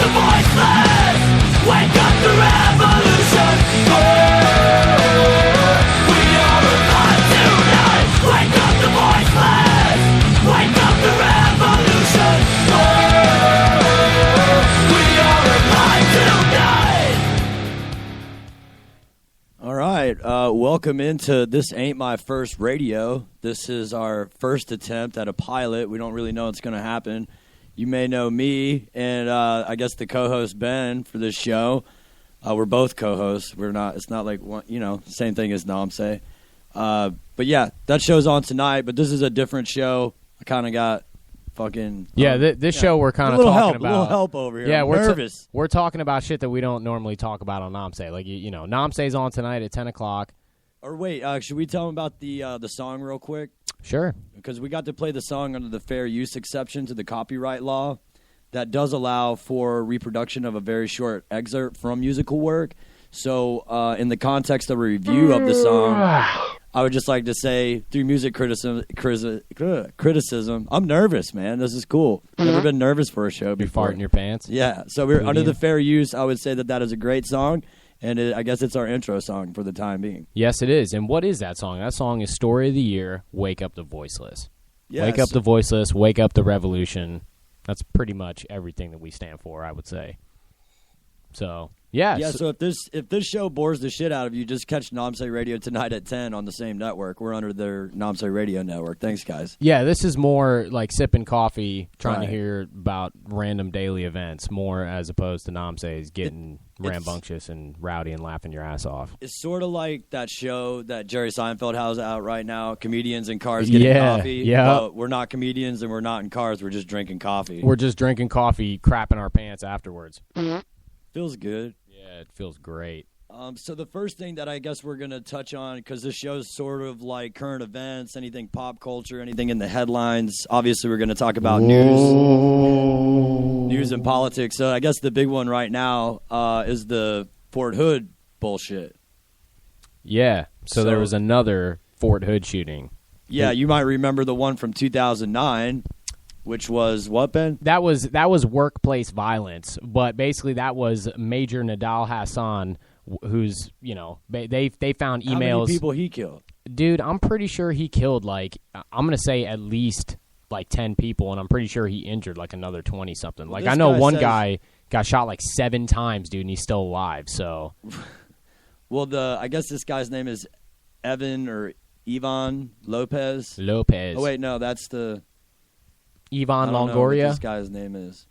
the voiceless, wake up the revolution. Oh, we are alive tonight. Wake up the voiceless, wake up the revolution. Oh, we are alive tonight. All right, welcome into This Ain't My First Radio. This is our first attempt at a pilot. We don't really know what's going to happen. You may know me and I guess the co-host Ben for this show. We're both co-hosts. We're not. It's not like one, same thing as Namse. But yeah, that show's on tonight. But this is a different show. I kind of got fucking this show we're kind of talking about a little help over here. Yeah, I'm we're nervous. We're talking about shit that we don't normally talk about on Namse. Like Namse's on tonight at 10 o'clock. Or wait, should we tell them about the song real quick? Sure. Because we got to play the song under the fair use exception to the copyright law that does allow for reproduction of a very short excerpt from musical work. So in the context of a review of the song, I would just like to say, through music criticism, I'm nervous, man. This is cool. I've never been nervous for a show before. You fart in your pants? Yeah. So we're under the fair use. I would say that is a great song. And I guess it's our intro song for the time being. Yes, it is. And what is that song? That song is Story of the Year, Wake Up the Voiceless. Yes. Wake up the voiceless, wake up the revolution. That's pretty much everything that we stand for, I would say. So, yeah. Yeah, so if this show bores the shit out of you, just catch Namse Radio tonight at 10 on the same network. We're under their Namse Radio network. Thanks, guys. Yeah, this is more like sipping coffee, trying to hear about random daily events, more as opposed to Namse's getting rambunctious and rowdy and laughing your ass off. It's sort of like that show that Jerry Seinfeld has out right now, comedians in cars getting coffee. Yeah. But we're not comedians and we're not in cars. We're just drinking coffee. We're just drinking coffee, crapping our pants afterwards. Feels good. Yeah, it feels great. So the first thing that I guess we're going to touch on, because this show's sort of like current events, anything pop culture, anything in the headlines. Obviously, we're going to talk about news and politics. So I guess the big one right now is the Fort Hood bullshit. Yeah, so there was another Fort Hood shooting. Yeah, you might remember the one from 2009. Which was what, Ben? That was workplace violence, but basically that was Major Nadal Hassan, who's they found emails. How many people he killed? Dude, I'm pretty sure he killed I'm gonna say at least 10 people, and I'm pretty sure he injured another 20 something. Well, I know one guy got shot 7 times, dude, and he's still alive. So, well, I guess this guy's name is Ivan Lopez. Oh wait, no, that's the. Ivan I don't know Longoria? what this guy's name is.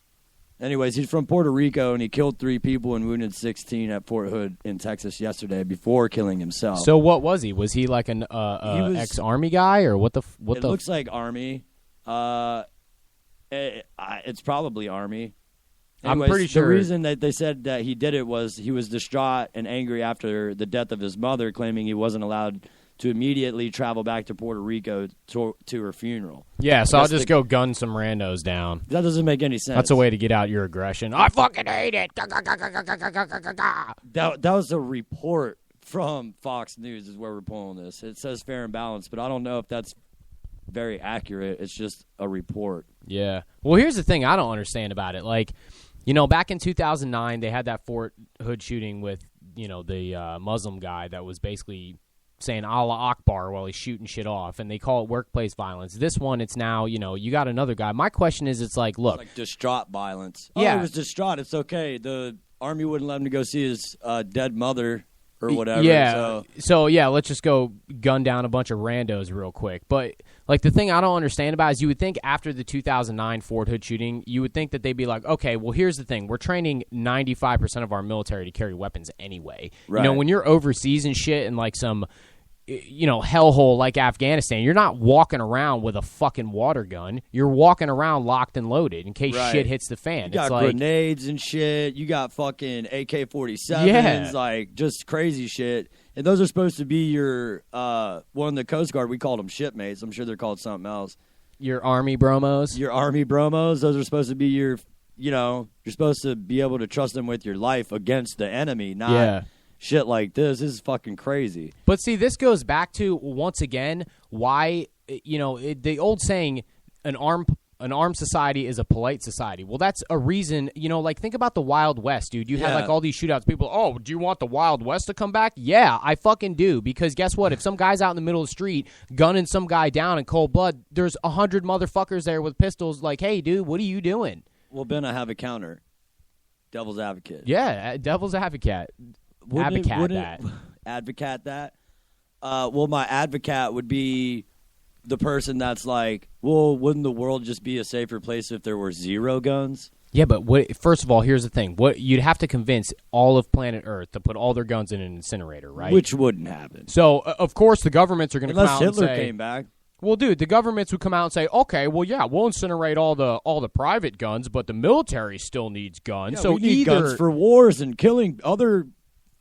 Anyways, he's from Puerto Rico, and he killed 3 people and wounded 16 at Fort Hood in Texas yesterday before killing himself. So what was he? Was he like an ex-Army guy, or what the? It looks like Army. It's probably Army. Anyways, I'm pretty sure. The reason that they said that he did it was he was distraught and angry after the death of his mother, claiming he wasn't allowed to immediately travel back to Puerto Rico to her funeral. Yeah, so I'll just go gun some randos down. That doesn't make any sense. That's a way to get out your aggression. I fucking hate it. That was a report from Fox News is where we're pulling this. It says fair and balanced, but I don't know if that's very accurate. It's just a report. Yeah. Well, here's the thing I don't understand about it. Back in 2009, they had that Fort Hood shooting with, the Muslim guy that was basically saying Allah Akbar while he's shooting shit off, and they call it workplace violence. This one, it's now, you got another guy. My question is, look. It's like distraught violence. Yeah. Oh, he was distraught. It's okay. The Army wouldn't let him to go see his dead mother or whatever. Yeah. So, let's just go gun down a bunch of randos real quick. But, the thing I don't understand about is you would think after the 2009 Fort Hood shooting, you would think that they'd be like, okay, well, here's the thing. We're training 95% of our military to carry weapons anyway. Right. When you're overseas and shit and some hellhole like Afghanistan, you're not walking around with a fucking water gun. You're walking around locked and loaded in case shit hits the fan. You got grenades and shit. You got fucking AK-47s, just crazy shit. And those are supposed to be your one of the Coast Guard. We called them shipmates. I'm sure they're called something else. Your Army bromos. Those are supposed to be your. You're supposed to be able to trust them with your life against the enemy, not shit like this. This is fucking crazy. But see, this goes back to, once again, why, the old saying, an armed an armed society is a polite society. Well, that's a reason, like think about the Wild West, dude. You had like all these shootouts. People, oh, do you want the Wild West to come back? Yeah, I fucking do. Because guess what? If some guy's out in the middle of the street gunning some guy down in cold blood, there's 100 motherfuckers there with pistols like, hey, dude, what are you doing? Well, Ben, I have a counter. Devil's advocate. Yeah, devil's advocate. Advocate that. Well, my advocate would be the person that's like, well, wouldn't the world just be a safer place if there were 0 guns? Yeah, but first of all, here's the thing. You'd have to convince all of planet Earth to put all their guns in an incinerator, right? Which wouldn't happen. So, of course, the governments are going to come out Hitler and say... came back. Well, dude, the governments would come out and say, okay, well, yeah, we'll incinerate all the private guns, but the military still needs guns. Yeah, so we need guns for wars and killing other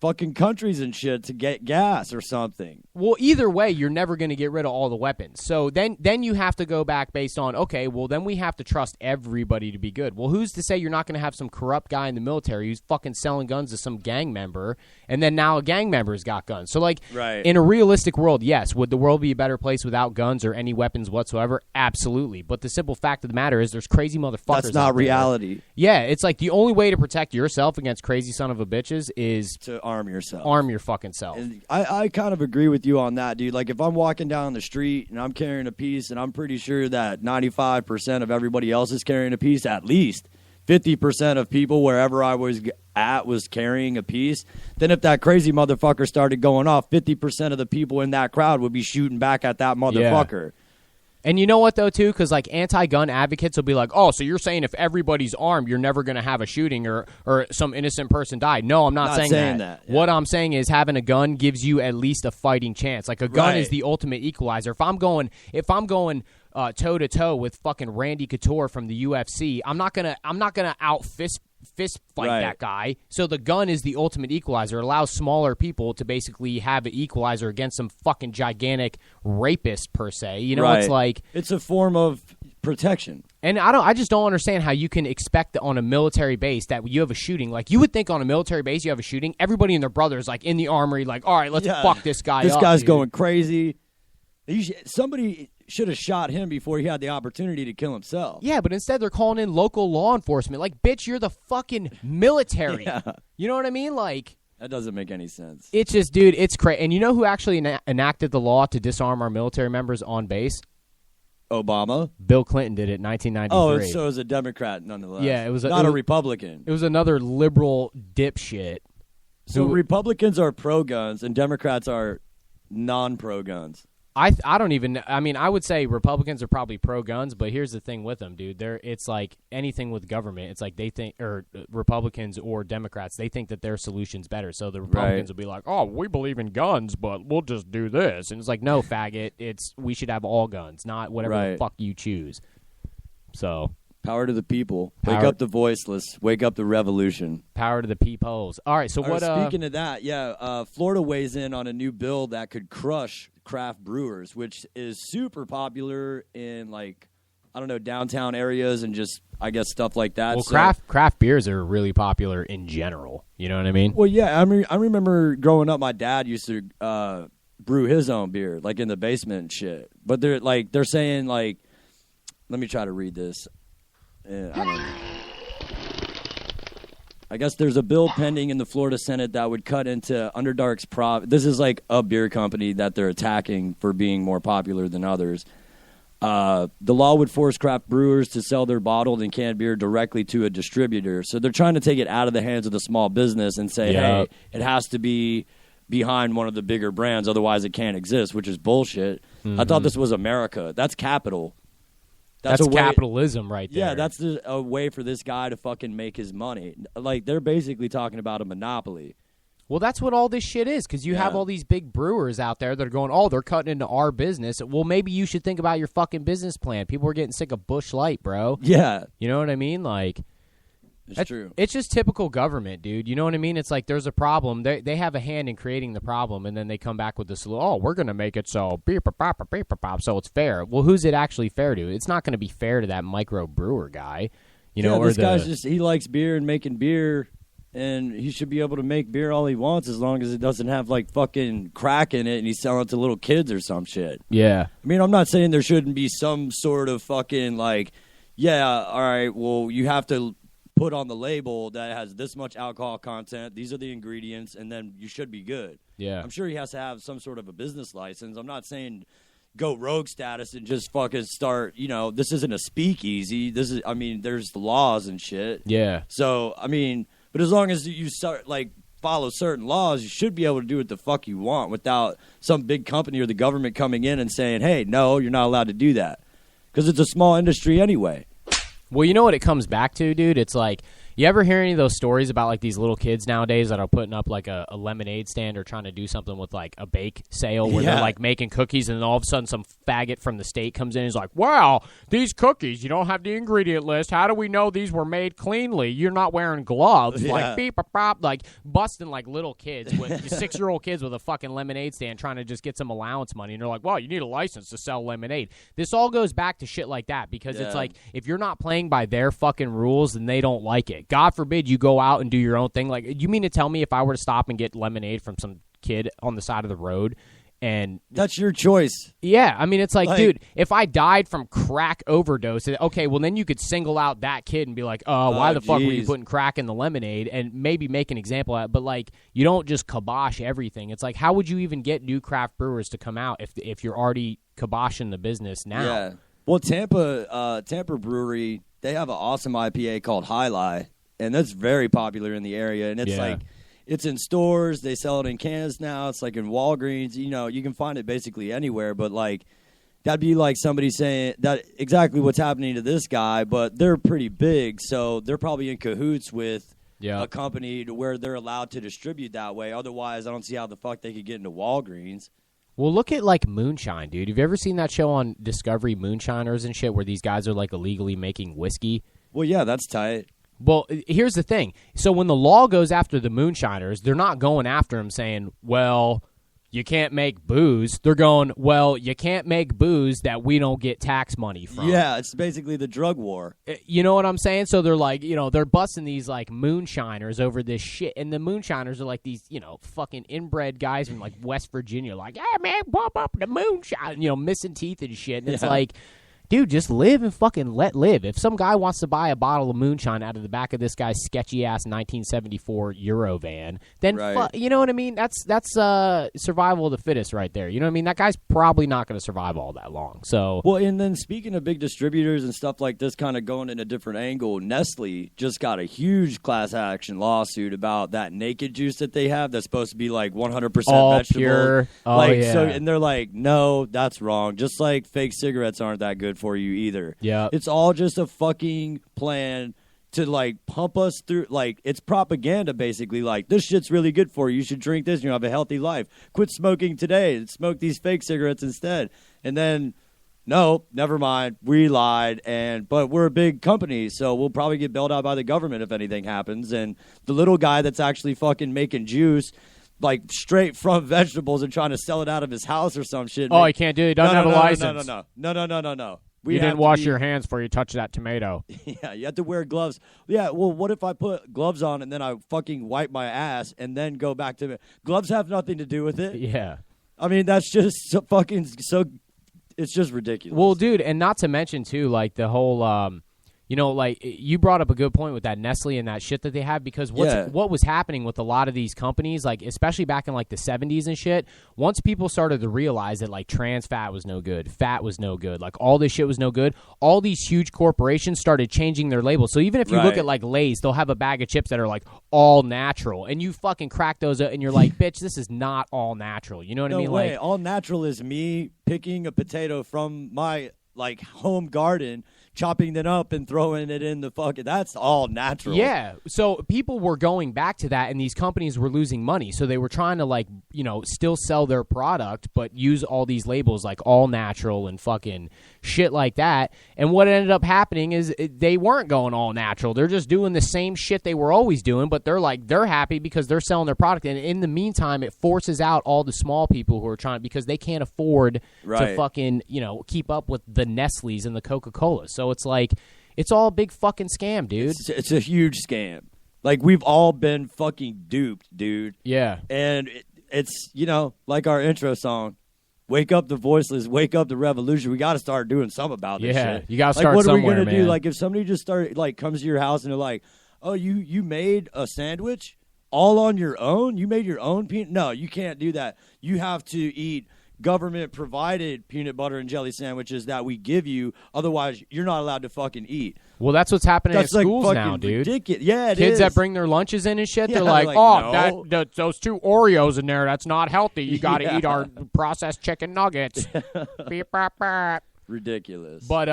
fucking countries and shit to get gas or something. Well, either way, you're never going to get rid of all the weapons. So then you have to go back based on, okay, well, then we have to trust everybody to be good. Well, who's to say you're not going to have some corrupt guy in the military who's fucking selling guns to some gang member, and then now a gang member's got guns? So, like, in a realistic world, yes, would the world be a better place without guns or any weapons whatsoever? Absolutely. But the simple fact of the matter is there's crazy motherfuckers That's not reality. Yeah, it's like the only way to protect yourself against crazy son of a bitches is... to arm yourself. Arm your fucking self. And I kind of agree with you on that, dude. Like, if I'm walking down the street and I'm carrying a piece and I'm pretty sure that 95% of everybody else is carrying a piece, at least 50% of people wherever I was at was carrying a piece, then if that crazy motherfucker started going off, 50% of the people in that crowd would be shooting back at that motherfucker. Yeah. And you know what, though, too? Because, like, anti-gun advocates will be like, oh, so you're saying if everybody's armed, you're never going to have a shooting or some innocent person die. No, I'm not saying that. Yeah. What I'm saying is having a gun gives you at least a fighting chance. Like, a gun is the ultimate equalizer. If I'm going toe-to-toe with fucking Randy Couture from the UFC, I'm not gonna out fist fight that guy. So the gun is the ultimate equalizer. It allows smaller people to basically have an equalizer against some fucking gigantic rapist per se. You know, it's like it's a form of protection. And I just don't understand how you can expect that on a military base that you have a shooting. Like, you would think on a military base you have a shooting, everybody and their brothers like in the armory, like, all right, let's fuck this guy up. This guy's dude. going crazy. Somebody should have shot him before he had the opportunity to kill himself. Yeah, but instead they're calling in local law enforcement. Like, bitch, you're the fucking military. You know what I mean? Like, that doesn't make any sense. It's just, dude, it's crazy. And you know who actually enacted the law to disarm our military members on base? Obama? Bill Clinton did it in 1993. Oh, so it was a Democrat nonetheless. Yeah, it was not a Republican. It was another liberal dipshit. So Republicans are pro-guns and Democrats are non-pro-guns. I don't even. I mean, I would say Republicans are probably pro-guns, but here's the thing with them, dude. It's like anything with government. It's like they think, or Republicans or Democrats, they think that their solution's better. So the Republicans will be like, "Oh, we believe in guns, but we'll just do this." And it's like, no, faggot. We should have all guns, not whatever the fuck you choose. So. Power to the people. Wake up the voiceless. Wake up the revolution. Power to the peoples. All right, so what... Speaking of that, Florida weighs in on a new bill that could crush craft brewers, which is super popular in, like, I don't know, downtown areas and just, I guess, stuff like that. Well, craft beers are really popular in general. You know what I mean? Well, yeah. I remember growing up, my dad used to brew his own beer, like, in the basement and shit. But they're saying, like... Let me try to read this. I guess there's a bill pending in the Florida Senate that would cut into Underdark's profit. This is like a beer company that they're attacking for being more popular than others. The law would force craft brewers to sell their bottled and canned beer directly to a distributor. So they're trying to take it out of the hands of the small business and say, hey, it has to be behind one of the bigger brands, otherwise it can't exist, which is bullshit. I thought this was America. That's capital. That's capitalism right there. Yeah, that's a way for this guy to fucking make his money. Like, they're basically talking about a monopoly. Well, that's what all this shit is, because you have all these big brewers out there that are going, oh, they're cutting into our business. Well, maybe you should think about your fucking business plan. People are getting sick of Busch Light, bro. Yeah. You know what I mean? Like... It's true. It's just typical government, dude. You know what I mean? It's like there's a problem. They have a hand in creating the problem, and then they come back with the solution. Oh, we're going to make it so so it's fair. Well, who's it actually fair to? It's not going to be fair to that micro brewer guy. You know, this guy's just, he likes beer and making beer, and he should be able to make beer all he wants as long as it doesn't have, like, fucking crack in it and he's selling it to little kids or some shit. Yeah. I mean, I'm not saying there shouldn't be some sort of fucking, like, yeah, all right, well, you have to put on the label that it has this much alcohol content, these are the ingredients, and then you should be good. Yeah. I'm sure he has to have some sort of a business license. I'm not saying go rogue status and just fucking start, this isn't a speakeasy. This is, there's laws and shit. Yeah. So, but as long as you start, follow certain laws, you should be able to do what the fuck you want without some big company or the government coming in and saying, hey, no, you're not allowed to do that. Because it's a small industry anyway. Well, you know what it comes back to, dude? It's like, you ever hear any of those stories about, like, these little kids nowadays that are putting up, like, a lemonade stand or trying to do something with, like, a bake sale where they're, like, making cookies, and then all of a sudden some faggot from the state comes in and is like, wow, these cookies, you don't have the ingredient list. How do we know these were made cleanly? You're not wearing gloves. Yeah. Like, beep-a-pop, like, busting, like, little kids, with 6-year-old kids with a fucking lemonade stand trying to just get some allowance money, and they're like, well, you need a license to sell lemonade. This all goes back to shit like that, because it's like, if you're not playing by their fucking rules, then they don't like it. God forbid you go out and do your own thing. Like, you mean to tell me if I were to stop and get lemonade from some kid on the side of the road, and that's your choice. Yeah, it's like, dude, if I died from crack overdose, okay, well then you could single out that kid and be like, why the fuck were you putting crack in the lemonade, and maybe make an example of it. But like, you don't just kibosh everything. It's like, how would you even get new craft brewers to come out if you're already kiboshing the business now? Yeah. Well, Tampa Brewery, they have an awesome IPA called High Lie, and that's very popular in the area. And it's like, it's in stores. They sell it in cans now. It's like in Walgreens. You can find it basically anywhere. But like, that'd be like somebody saying that exactly what's happening to this guy. But they're pretty big, so they're probably in cahoots with a company to where they're allowed to distribute that way. Otherwise, I don't see how the fuck they could get into Walgreens. Well, look at, like, moonshine, dude. Have you ever seen that show on Discovery, Moonshiners and shit, where these guys are, like, illegally making whiskey? Well, yeah, that's tight. Well, here's the thing. So when the law goes after the moonshiners, they're not going after them saying, well, you can't make booze. They're going, well, you can't make booze that we don't get tax money from. Yeah, it's basically the drug war. You know what I'm saying? So they're like, they're busting these, like, moonshiners over this shit. And the moonshiners are like these, fucking inbred guys from, like, West Virginia. Like, hey, man, pump up the moonshine. Missing teeth and shit. And it's like, dude, just live and fucking let live. If some guy wants to buy a bottle of moonshine out of the back of this guy's sketchy-ass 1974 Eurovan, then, you know what I mean? That's survival of the fittest right there. You know what I mean? That guy's probably not going to survive all that long. So, well, and then speaking of big distributors and stuff like this, kind of going in a different angle, Nestle just got a huge class action lawsuit about that naked juice that they have that's supposed to be like 100% all vegetable. Pure. Oh, yeah. So, and they're like, no, that's wrong. Just like fake cigarettes aren't that good for you either. Yeah. It's all just a fucking plan to like pump us through. Like, it's propaganda basically. Like, this shit's really good for you. You should drink this and you'll have a healthy life. Quit smoking today and smoke these fake cigarettes instead. And then, no, never mind. We lied. But we're a big company, so we'll probably get bailed out by the government if anything happens. And the little guy that's actually fucking making juice, like straight from vegetables, and trying to sell it out of his house or some shit. Oh, he can't do it. He doesn't have a license. No. You didn't wash your hands before you touch that tomato. Yeah, you have to wear gloves. Yeah, well, what if I put gloves on and then I fucking wipe my ass and then go back to it? Gloves have nothing to do with it. Yeah. That's just so it's just ridiculous. Well, dude, and not to mention, too, like the whole, like you brought up a good point with that Nestle and that shit that they have, because what was happening with a lot of these companies, like especially back in like the 70s and shit, once people started to realize that like trans fat was no good, fat was no good, like all this shit was no good, all these huge corporations started changing their labels. So even if you look at like Lay's, they'll have a bag of chips that are like all natural, and you fucking crack those up and you're like, bitch, this is not all natural. You know what I mean? No way. Like, all natural is me picking a potato from my like home garden, chopping it up and throwing it in the fucking, that's all natural. Yeah. So people were going back to that, and these companies were losing money. So they were trying to like, still sell their product, but use all these labels like all natural and fucking shit like that. And what ended up happening is they weren't going all natural. They're just doing the same shit they were always doing, but they're happy because they're selling their product. And in the meantime, it forces out all the small people who are trying, because they can't afford to fucking, keep up with the Nestle's and the Coca-Colas. So it's like, it's all a big fucking scam, dude. It's a huge scam. Like, we've all been fucking duped, dude. Yeah. And it's, like our intro song, Wake up the voiceless. Wake up the revolution. We got to start doing something about this shit. You got to start what somewhere, are we gonna do? man. Like, if somebody just comes to your house and they're like, oh, you made a sandwich all on your own? You made your own peanut? No, you can't do that. You have to eat government-provided peanut butter and jelly sandwiches that we give you. Otherwise, you're not allowed to fucking eat. Well, that's what's happening That's at schools like now, fucking dude. ridiculous. Yeah, Kids is. that bring their lunches in and shit, Yeah, they're like, no. those 2 Oreos in there, that's not healthy. You got to Yeah. eat our processed chicken nuggets. Beep, bop, bop. Ridiculous. But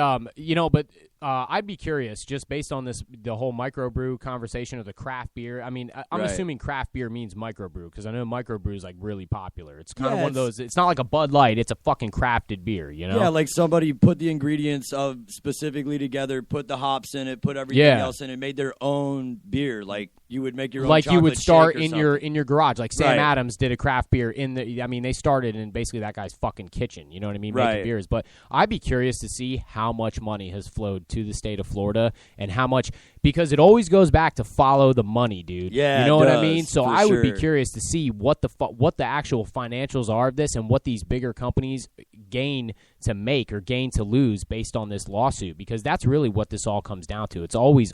I'd be curious, just based on the whole microbrew conversation of the craft beer. I mean, I'm Right. assuming craft beer means microbrew because I know microbrew is like really popular. It's kind of Yeah, one of those. It's not like a Bud Light. It's a fucking crafted beer. You know? Yeah, like somebody put the ingredients of specifically together, put the hops in it, put everything Yeah. else in it, made their own beer. Like you would make your own. Like you would chocolate start shake or in your garage. Like Sam Right. Adams did a craft beer they started in basically that guy's fucking kitchen. You know what I mean? Making Right. beers. But I'd be curious to see how much money has flowed to the state of Florida and how much, because it always goes back to follow the money, dude. Yeah, you know it what I does, mean? So for I would be sure. curious to see what the actual financials are of this and what these bigger companies gain to make or gain to lose based on this lawsuit, because that's really what this all comes down to. It's always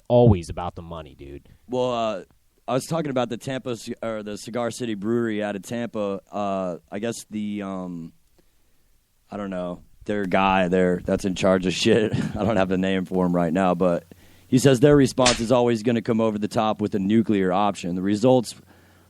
about the money, dude. Well, I was talking about the Cigar City Brewery out of Tampa. I guess the I don't know, their guy there that's in charge of shit. I don't have the name for him right now, but he says their response is always going to come over the top with a nuclear option. The results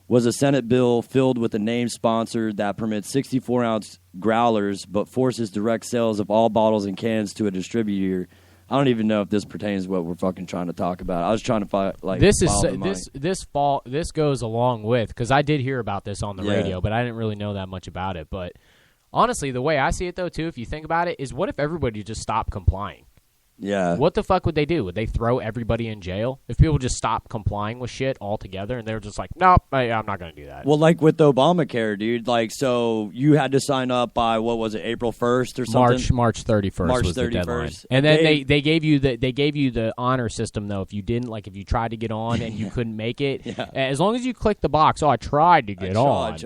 was a Senate bill filled with a name sponsor that permits 64-ounce growlers but forces direct sales of all bottles and cans to a distributor. I don't even know if this pertains to what we're fucking trying to talk about. I was trying to find this goes along with, because I did hear about this on the Yeah. radio, but I didn't really know that much about it. But honestly, the way I see it though, too, if you think about it, is what if everybody just stopped complying? Yeah. What the fuck would they do? Would they throw everybody in jail if people just stopped complying with shit altogether and they were just like, nope, I'm not going to do that? Well, like with Obamacare, dude. Like, so you had to sign up by what was it, April 1st or something? March 31st March was the 31st. deadline. And then they gave you the honor system though. If you didn't, like if you tried to get on and you couldn't make it, Yeah. as long as you click the box, I tried to get on.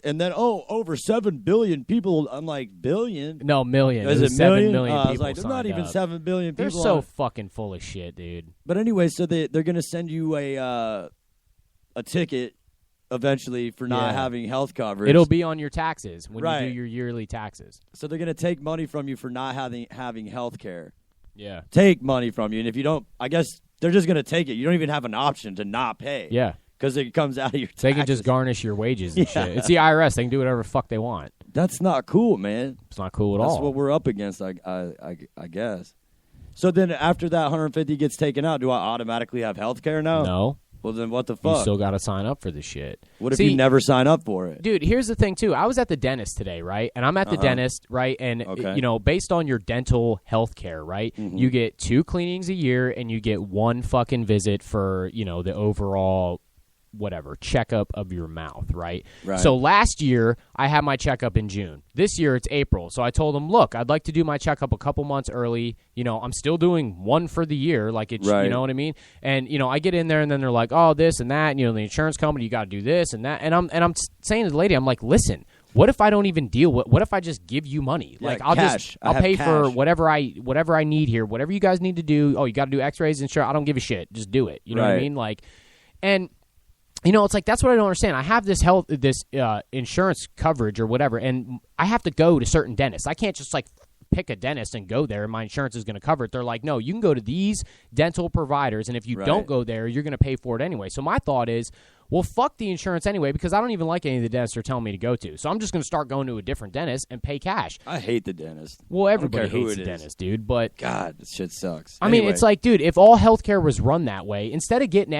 And then over 7 billion people. I'm like, billion? No, million. Is It was it 7 million? million I was people like, there's not signed even up. 7 billion They're people. so fucking full of shit, dude. But anyway, so they're going to send you a ticket eventually for not having health coverage. It'll be on your taxes when Right. you do your yearly taxes. So they're going to take money from you for not having health care. Yeah. Take money from you. And if you don't, I guess they're just going to take it. You don't even have an option to not pay. Yeah. Because it comes out of your taxes. They can just garnish your wages and Yeah. shit. It's the IRS. They can do whatever the fuck they want. That's not cool, man. It's not cool at all. That's what we're up against, I guess. So then after that 150 gets taken out, do I automatically have health care now? No. Well, then what the You fuck? still got to sign up for this shit. What if See, you never sign up for it? Dude, here's the thing, too. I was at the dentist today, right? And I'm at the dentist, right? And, Okay. you know, based on your dental health care, right? You get 2 cleanings a year and you get 1 fucking visit for, you know, the overall whatever checkup of your mouth, right? Right. So last year I had my checkup in June. This year it's April. So I told them, look, I'd like to do my checkup a couple months early. You know, I'm still doing 1 for the year, like it's Right. you know what I mean? And you know, I get in there and then they're like, oh, this and that, and, you know, the insurance company, you got to do this and that, and I'm saying to the lady, I'm like, listen, what if I don't even deal with? What if I just give you money? Yeah, Like I'll cash. I I'll have pay for cash. whatever I need here, whatever you guys need to do. Oh, you got to do X-rays and sure, I don't give a shit. Just do it. You know what I Right. mean? Like, and you know, it's like that's what I don't understand. I have this insurance coverage or whatever, and I have to go to certain dentists. I can't just like pick a dentist and go there and my insurance is going to cover it. They're like, no, you can go to these dental providers, and if you Right. don't go there, you're going to pay for it anyway. So my thought is, well, fuck the insurance anyway, because I don't even like any of the dentists they're telling me to go to. So I'm just going to start going to a different dentist and pay cash. I hate the dentist. Well, I don't everybody care who hates it the is. dentist, dude, but God, this shit sucks. I mean, Anyway. it's like, dude, if all healthcare was run that way, instead of getting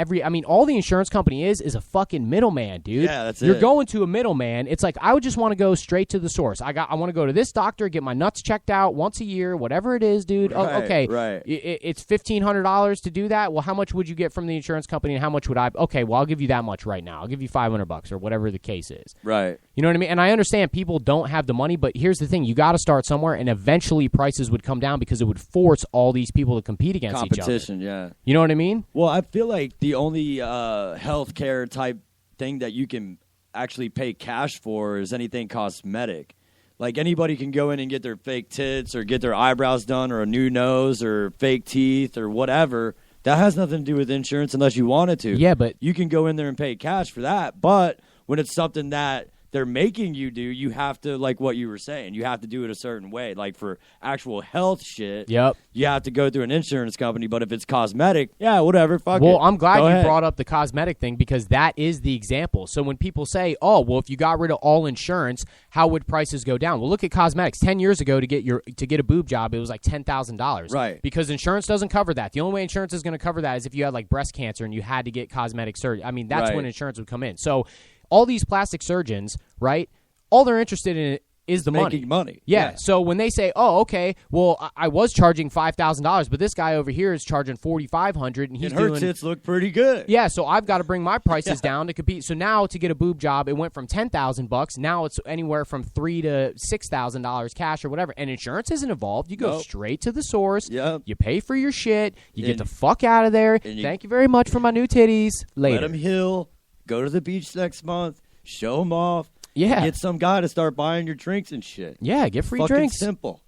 all the insurance company is a fucking middleman, dude. Yeah, that's You're it. going to a middleman. It's like, I would just want to go straight to the source. I want to go to this doctor, get my nuts checked out once a year, whatever it is, dude. Right, Okay, right. It's $1,500 to do that. Well, how much would you get from the insurance company, and how much would I? Okay, well, I'll give you that much right now. I'll give you $500 or whatever the case is. Right. You know what I mean? And I understand people don't have the money, but here's the thing. You got to start somewhere, and eventually prices would come down because it would force all these people to compete against each other. Competition, yeah. You know what I mean? Well, I feel like the only healthcare type thing that you can actually pay cash for is anything cosmetic. Like anybody can go in and get their fake tits or get their eyebrows done or a new nose or fake teeth or whatever. That has nothing to do with insurance unless you wanted to. Yeah, but you can go in there and pay cash for that. But when it's something that they're making you do, you have to, like what you were saying, you have to do it a certain way. Like for actual health shit, yep, you have to go through an insurance company. But if it's cosmetic, yeah, whatever, fuck it. Well, I'm glad Go you ahead. brought up the cosmetic thing because that is the example. So when people say, oh, well, if you got rid of all insurance, how would prices go down? Well, look at cosmetics. 10 years ago, to get a boob job, it was like $10,000. Right. Because insurance doesn't cover that. The only way insurance is going to cover that is if you had like breast cancer and you had to get cosmetic surgery. I mean, that's Right. when insurance would come in. So all these plastic surgeons, right, all they're interested in is the Making money. Yeah. So when they say, "Oh, okay, well, I was charging $5,000, but this guy over here is charging $4,500, and he's And her doing tits look pretty good. yeah, so I've got to bring my prices down to compete. So now to get a boob job, it went from $10,000. Now it's anywhere from $3,000 to $6,000 cash or whatever. And insurance isn't involved. You go Nope. straight to the source. Yep. You pay for your shit. You get And- the fuck out of there. and you- Thank you very much for my new titties. Later. Let them heal. Go to the beach next month. Show them off. Yeah. Get some guy to start buying your drinks and shit. Yeah, get free Fucking drinks. simple.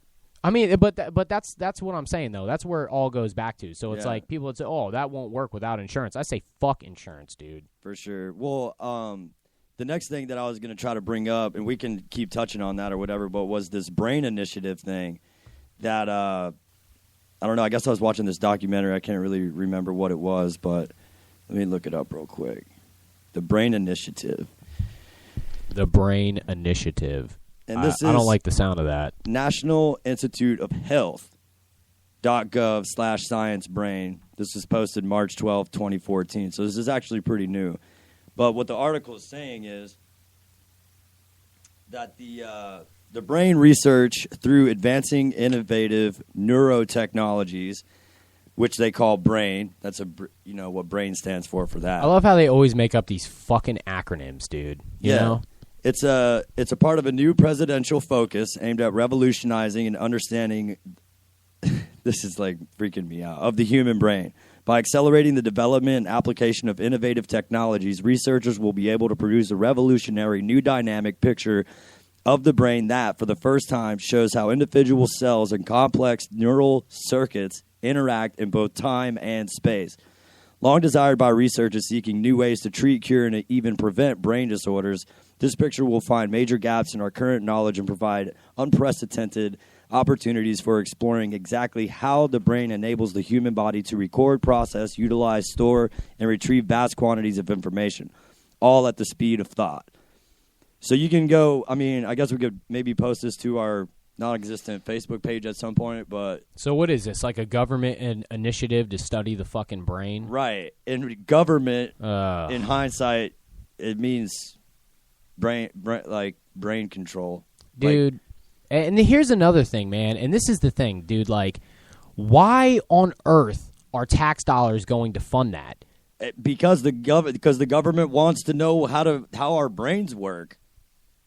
I mean, but that's what I'm saying though. That's where it all goes back to. So it's Yeah. like people would say, "Oh, that won't work without insurance." I say, "Fuck insurance, dude." For sure. Well, the next thing that I was going to try to bring up, and we can keep touching on that or whatever, but was this brain initiative thing that, I don't know, I guess I was watching this documentary. I can't really remember what it was, but let me look it up real quick. The brain initiative. The Brain Initiative. And this I don't is like the sound of that. National Institute of Health.gov/science brain. This was posted March 12, 2014. So this is actually pretty new. But what the article is saying is that the brain research through advancing innovative neurotechnologies, which they call BRAIN. That's what BRAIN stands for that. I love how they always make up these fucking acronyms, dude. You know? It's a part of a new presidential focus aimed at revolutionizing and understanding this is like freaking me out of the human brain. By accelerating the development and application of innovative technologies, researchers will be able to produce a revolutionary new dynamic picture of the brain that, for the first time, shows how individual cells and complex neural circuits interact in both time and space. Long desired by researchers seeking new ways to treat, cure, and even prevent brain disorders, this picture will find major gaps in our current knowledge and provide unprecedented opportunities for exploring exactly how the brain enables the human body to record, process, utilize, store, and retrieve vast quantities of information, all at the speed of thought. So you can go, I mean, I guess we could maybe post this to our non-existent Facebook page at some point, but... So what is this, like a government initiative to study the fucking brain? Right. In government, in hindsight, it means brain control. Dude, Like, and here's another thing, man, and this is the thing, dude, like, why on earth are tax dollars going to fund that? because the government wants to know how our brains work.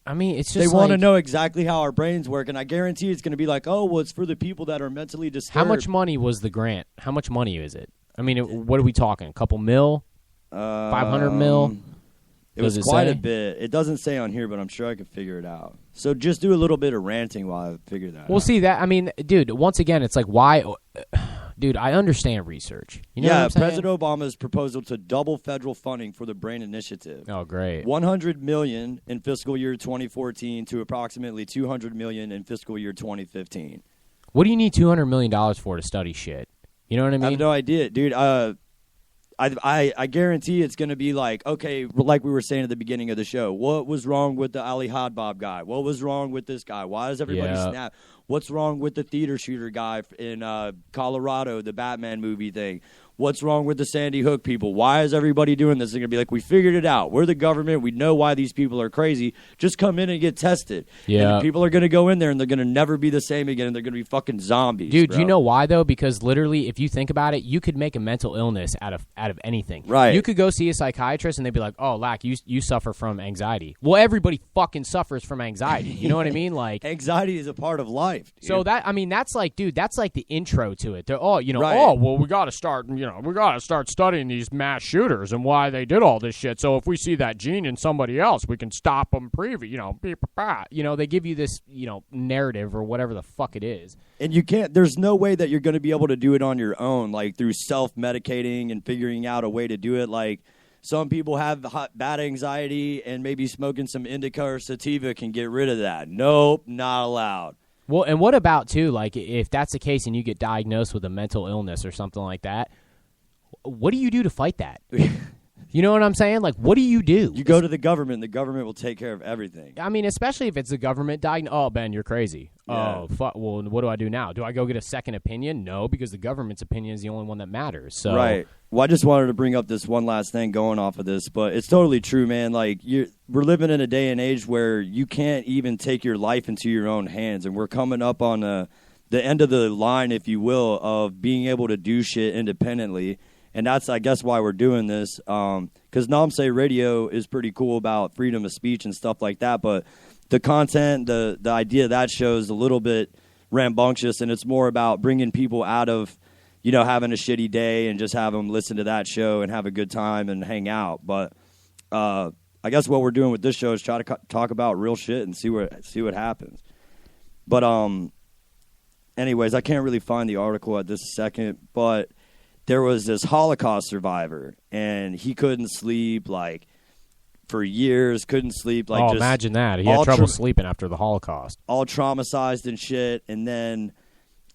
I mean, it's just They want to like, know exactly how our brains work, and I guarantee it's going to be like, oh, well, it's for the people that are mentally disturbed. how much money was the grant? How much money is it? I mean, what are we talking? A couple mil? 500 mil? It was Does it quite say? a bit. It doesn't say on here, but I'm sure I could figure it out. So just do a little bit of ranting while I figure that out. Well, see, that, I mean, dude, once again, it's like, why? Dude, I understand research. You know what I'm saying? President Obama's proposal to double federal funding for the BRAIN initiative. Oh, great. $100 million in fiscal year 2014 to approximately $200 million in fiscal year 2015. What do you need $200 million for to study shit? You know what I I mean? have no idea, dude. I guarantee it's going to be like, okay, like we were saying at the beginning of the show, what was wrong with the Ali Hadbob guy? What was wrong with this guy? Why does everybody snap? What's wrong with the theater shooter guy in Colorado, the Batman movie thing? What's wrong with the Sandy Hook people? Why is everybody doing this? They're going to be like, we figured it out. We're the government. We know why these people are crazy. Just come in and get tested. Yeah. And people are going to go in there, and they're going to never be the same again, and they're going to be fucking zombies. Dude, bro. you know why, though? Because literally, if you think about it, you could make a mental illness out of anything. Right. You could go see a psychiatrist, and they'd be like, oh, Lack, you suffer from anxiety. Well, everybody fucking suffers from anxiety. You know what I mean? Like, Anxiety is a part of life, dude. so that, I mean, that's like, dude, that's like the intro to it. They're, oh, Right. oh, well, we got to start, we got to start studying these mass shooters and why they did all this shit. So if we see that gene in somebody else, we can stop them they give you this, narrative or whatever the fuck it is. And there's no way that you're going to be able to do it on your own, like through self-medicating and figuring out a way to do it. Like some people have bad anxiety and maybe smoking some indica or sativa can get rid of that. Nope, not allowed. Well, and what about, too, like, if that's the case and you get diagnosed with a mental illness or something like that, what do you do to fight that? You know what I'm saying? Like, what do you do? You go to the government. The government will take care of everything. I mean, especially if it's the government diagnosis. Oh, Ben, you're crazy. Yeah. Oh, fuck. Well, what do I do now? Do I go get a second opinion? No, because the government's opinion is the only one that matters. So. Right. Well, I just wanted to bring up this one last thing going off of this, but it's totally true, man. Like, we're living in a day and age where you can't even take your life into your own hands, and we're coming up on the end of the line, if you will, of being able to do shit independently. And that's, I guess, why we're doing this. Because Namse Radio is pretty cool about freedom of speech and stuff like that. But the content, the idea of that show is a little bit rambunctious, and it's more about bringing people out of, having a shitty day and just have them listen to that show and have a good time and hang out. But I guess what we're doing with this show is try to talk about real shit and see what happens. But anyways, I can't really find the article at this second, but there was this Holocaust survivor, and he couldn't sleep, like, for years, couldn't sleep. Like, just imagine that. He had trouble sleeping after the Holocaust. All traumatized and shit, and then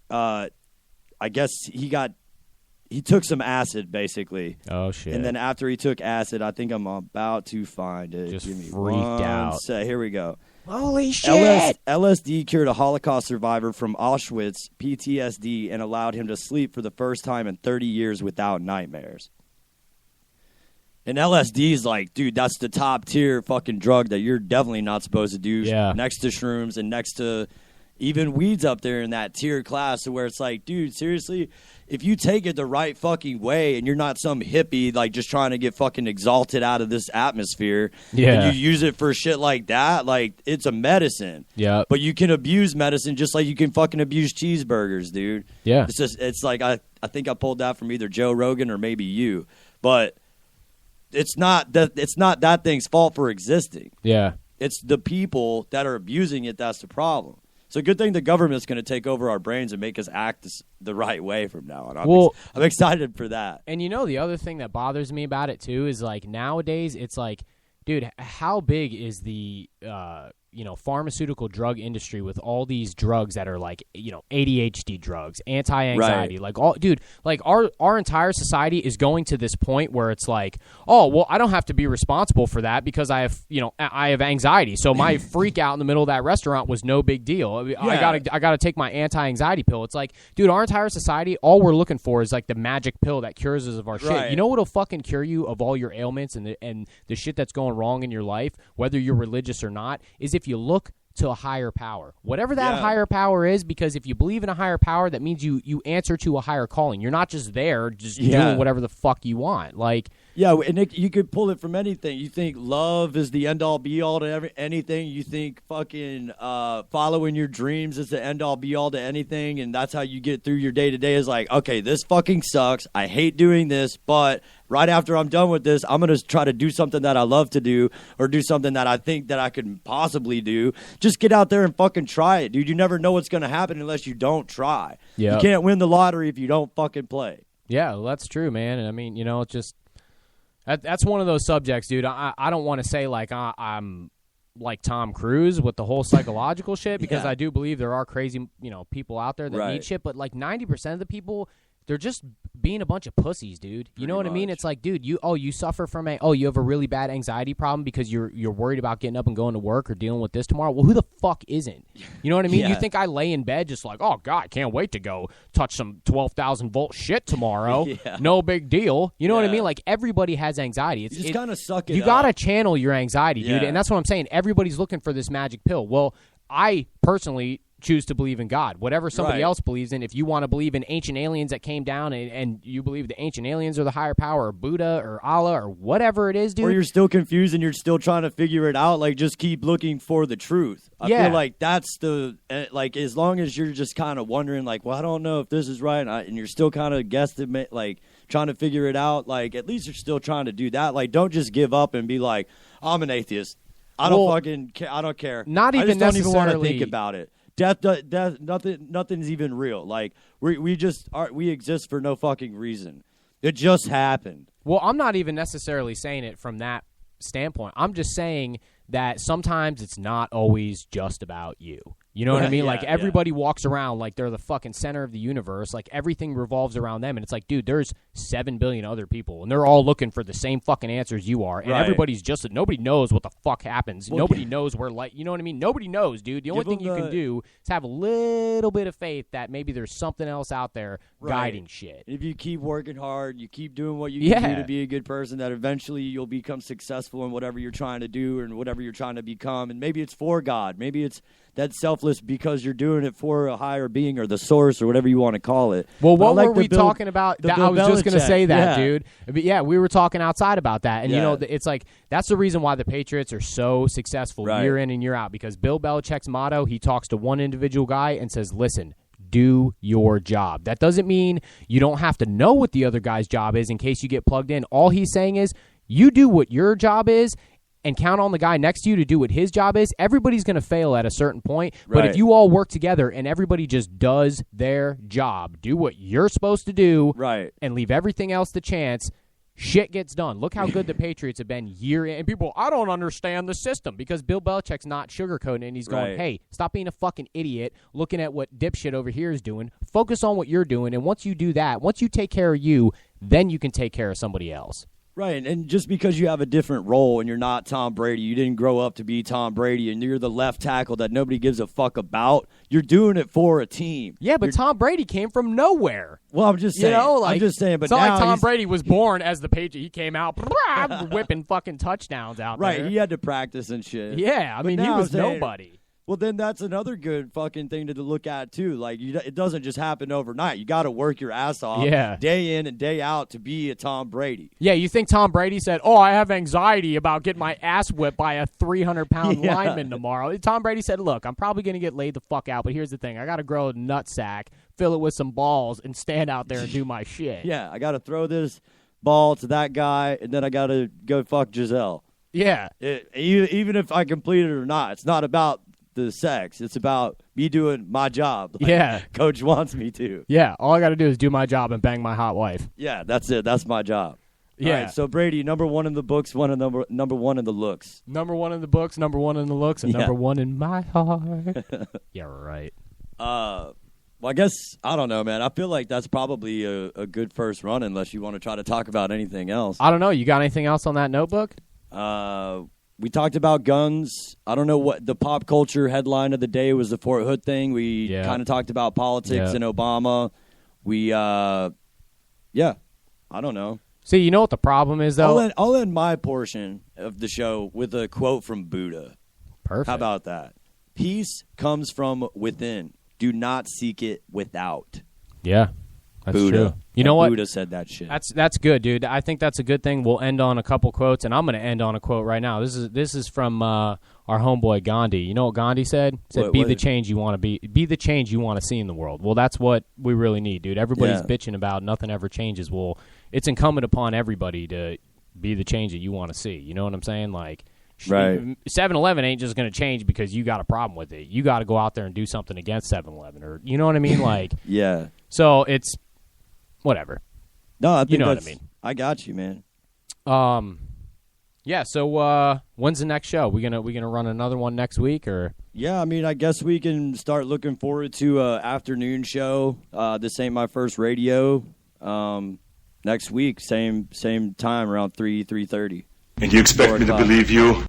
I guess he took some acid, basically. Oh, shit. And then after he took acid, I think I'm about to find it. Just Give me freaked out. Here we go. Holy shit! LSD cured a Holocaust survivor from Auschwitz PTSD and allowed him to sleep for the first time in 30 years without nightmares. And LSD is like, dude, that's the top tier fucking drug that you're definitely not supposed to do next to shrooms and next to even weeds up there in that tier class, where it's like, dude, seriously, if you take it the right fucking way and you're not some hippie like just trying to get fucking exalted out of this atmosphere, and you use it for shit like that, like, it's a medicine. Yeah. But you can abuse medicine just like you can fucking abuse cheeseburgers, dude. Yeah. It's like I think I pulled that from either Joe Rogan or maybe you, but it's not that thing's fault for existing. Yeah. It's the people that are abusing it that's the problem. So good thing the government's going to take over our brains and make us act the right way from now on. I'm excited for that. And the other thing that bothers me about it too is, like, nowadays it's like, dude, how big is the pharmaceutical drug industry with all these drugs that are like, ADHD drugs, anti-anxiety, right. Like our entire society is going to this point where it's like, oh, well, I don't have to be responsible for that because I have anxiety. So my freak out in the middle of that restaurant was no big deal. I gotta take my anti-anxiety pill. It's like, dude, our entire society, all we're looking for is like the magic pill that cures us of our shit. Right. You know what'll fucking cure you of all your ailments and the shit that's going wrong in your life, whether you're religious or not, is if you look to a higher power, whatever that higher power is, because if you believe in a higher power, that means you answer to a higher calling. You're not just there just doing whatever the fuck you want. Like, yeah, and you could pull it from anything. You think love is the end-all, be-all to anything. You think fucking following your dreams is the end-all, be-all to anything, and that's how you get through your day-to-day is like, okay, this fucking sucks. I hate doing this, but right after I'm done with this, I'm going to try to do something that I love to do or do something that I think that I could possibly do. Just get out there and fucking try it, dude. You never know what's going to happen unless you don't try. Yep. You can't win the lottery if you don't fucking play. Yeah, well, that's true, man. And I mean, it's just that's one of those subjects, dude. I don't want to say like I'm like Tom Cruise with the whole psychological shit, because I do believe there are crazy, people out there that need shit, but like 90% of the people, they're just being a bunch of pussies, dude. You know what I mean? It's like, dude, you suffer from you have a really bad anxiety problem because you're worried about getting up and going to work or dealing with this tomorrow. Well, who the fuck isn't? You know what I mean? You think I lay in bed just like, oh God, can't wait to go touch some 12,000 volt shit tomorrow. No big deal. You know what I mean? Like, everybody has anxiety. You just kind of suck it You up. gotta channel your anxiety, dude. And that's what I'm saying. Everybody's looking for this magic pill. Well, I personally choose to believe in God. Whatever somebody else believes in, if you want to believe in ancient aliens that came down and you believe the ancient aliens are the higher power, or Buddha or Allah or whatever it is, dude. Or you're still confused and you're still trying to figure it out, like, just keep looking for the truth. I feel like that's like, as long as you're just kind of wondering, like, well, I don't know if this is right, and you're still kind of guessing, like, trying to figure it out. Like, at least you're still trying to do that. Like, don't just give up and be like, I'm an atheist. I don't fucking care. I don't care. Not I even just don't even want to necessarily think about it. Death, nothing's even real. Like, we just are. We exist for no fucking reason. It just happened. Well, I'm not even necessarily saying it from that standpoint. I'm just saying that sometimes it's not always just about you. You know what I mean? Yeah, like, everybody walks around like they're the fucking center of the universe. Like, everything revolves around them. And it's like, dude, there's 7 billion other people, and they're all looking for the same fucking answers you are. And everybody's just, nobody knows what the fuck happens. Well, nobody knows where, like, you know what I mean? Nobody knows, dude. The only thing you can do is have a little bit of faith that maybe there's something else out there guiding shit. If you keep working hard, you keep doing what you can do to be a good person, that eventually you'll become successful in whatever you're trying to do and whatever you're trying to become. And maybe it's for God. Maybe it's that selfless because you're doing it for a higher being or the source or whatever you want to call it. Well, what were we talking about? I was just going to say that, yeah. dude. But yeah, we were talking outside about that. And, you know, it's like that's the reason why the Patriots are so successful year in and year out, because Bill Belichick's motto, he talks to one individual guy and says, listen, do your job. That doesn't mean you don't have to know what the other guy's job is in case you get plugged in. All he's saying is you do what your job is and count on the guy next to you to do what his job is. Everybody's going to fail at a certain point. But if you all work together and everybody just does their job, do what you're supposed to do, and leave everything else to chance, shit gets done. Look how good the Patriots have been year in. And people, I don't understand the system, because Bill Belichick's not sugarcoating it, and he's going, hey, stop being a fucking idiot looking at what dipshit over here is doing. Focus on what you're doing, and once you do that, once you take care of you, then you can take care of somebody else. Right, and just because you have a different role and you're not Tom Brady, you didn't grow up to be Tom Brady, and you're the left tackle that nobody gives a fuck about, you're doing it for a team. Yeah, but Tom Brady came from nowhere. Well, I'm just saying. You know, like, I'm just saying, but it's not now like Tom Brady was born as the Patriot. He came out whipping fucking touchdowns out there. Right, he had to practice and shit. Yeah, I mean, he was nobody. Well, then that's another good fucking thing to look at, too. Like, it doesn't just happen overnight. You got to work your ass off day in and day out to be a Tom Brady. Yeah, you think Tom Brady said, I have anxiety about getting my ass whipped by a 300-pound lineman tomorrow. Tom Brady said, look, I'm probably going to get laid the fuck out, but here's the thing. I got to grow a nutsack, fill it with some balls, and stand out there and do my shit. Yeah, I got to throw this ball to that guy, and then I got to go fuck Giselle. Yeah. Even if I complete it or not, it's not about the sex. It's about me doing my job. Like Coach wants me to. Yeah, all I got to do is do my job and bang my hot wife. Yeah, that's it. That's my job. Yeah. All right, so Brady, number one in the books, number one in the looks. Number one in the books, number one in the looks, and number one in my heart. Yeah, right. Well, I guess, I don't know, man. I feel like that's probably a good first run, unless you want to try to talk about anything else. I don't know. You got anything else on that notebook? We talked about guns. I don't know what the pop culture headline of the day was. The Fort Hood thing. We kind of talked about politics and Obama. We, I don't know. See, you know what the problem is, though? I'll end my portion of the show with a quote from Buddha. Perfect. How about that? Peace comes from within. Do not seek it without. Yeah. That's Buddha. True. You know what? Buddha said that shit. That's good, dude. I think that's a good thing. We'll end on a couple quotes, and I'm going to end on a quote right now. This is from our homeboy Gandhi. You know what Gandhi said? He said, "Be the change you want to be. Be the change you want to see in the world." Well, that's what we really need, dude. Everybody's bitching about nothing ever changes. Well, it's incumbent upon everybody to be the change that you want to see. You know what I'm saying? Like, 7-Eleven ain't just going to change because you got a problem with it. You got to go out there and do something against 7-Eleven, or you know what I mean? Like, yeah. So it's whatever. No, I think you know what I mean. I got you, man. Yeah. So when's the next show? We gonna run another one next week, or? Yeah, I mean, I guess we can start looking forward to a afternoon show. This ain't my first radio. Next week, same time, around 3:30. And you expect me to believe you?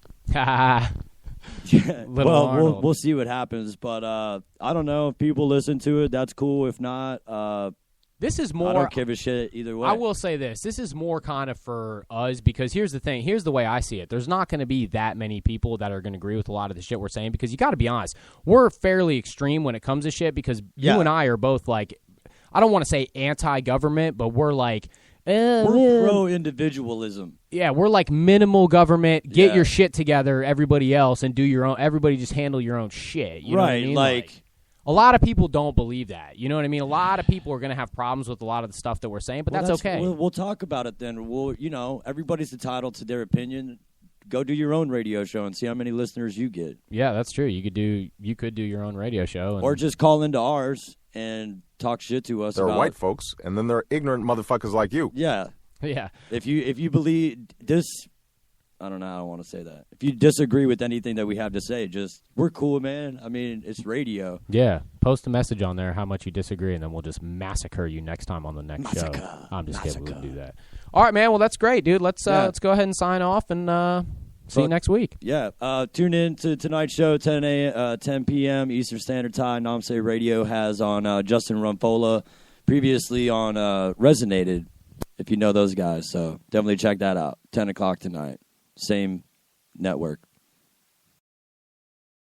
Well, we'll see what happens, but I don't know if people listen to it. That's cool. If not, this is more. I don't give a shit either way. I will say this: this is more kind of for us, because here's the thing. Here's the way I see it. There's not going to be that many people that are going to agree with a lot of the shit we're saying, because you got to be honest. We're fairly extreme when it comes to shit, because you and I are both like, I don't want to say anti-government, but we're like. We're pro-individualism. Yeah, we're like minimal government. Get your shit together, everybody else, and do your own. Everybody just handle your own shit. You know what I mean? Like a lot of people don't believe that. You know what I mean? A lot of people are going to have problems with a lot of the stuff that we're saying, but that's okay. We'll talk about it then. Everybody's entitled to their opinion. Go do your own radio show and see how many listeners you get. Yeah, that's true. You could do your own radio show, or just call into ours and talk shit to us. There are white folks, and then there are ignorant motherfuckers like you. Yeah, yeah. If you believe this, I don't know. I don't want to say that. If you disagree with anything that we have to say, we're cool, man. I mean, it's radio. Yeah, post a message on there how much you disagree, and then we'll just massacre you next time on the next show. I'm just kidding. We wouldn't do that. All right, man. Well, that's great, dude. Let's go ahead and sign off and see you next week. Yeah. Tune in to tonight's show, 10 p.m. Eastern Standard Time. Namse Radio has on Justin Rumfola, previously on Resonated, if you know those guys. So definitely check that out. 10 o'clock tonight. Same network.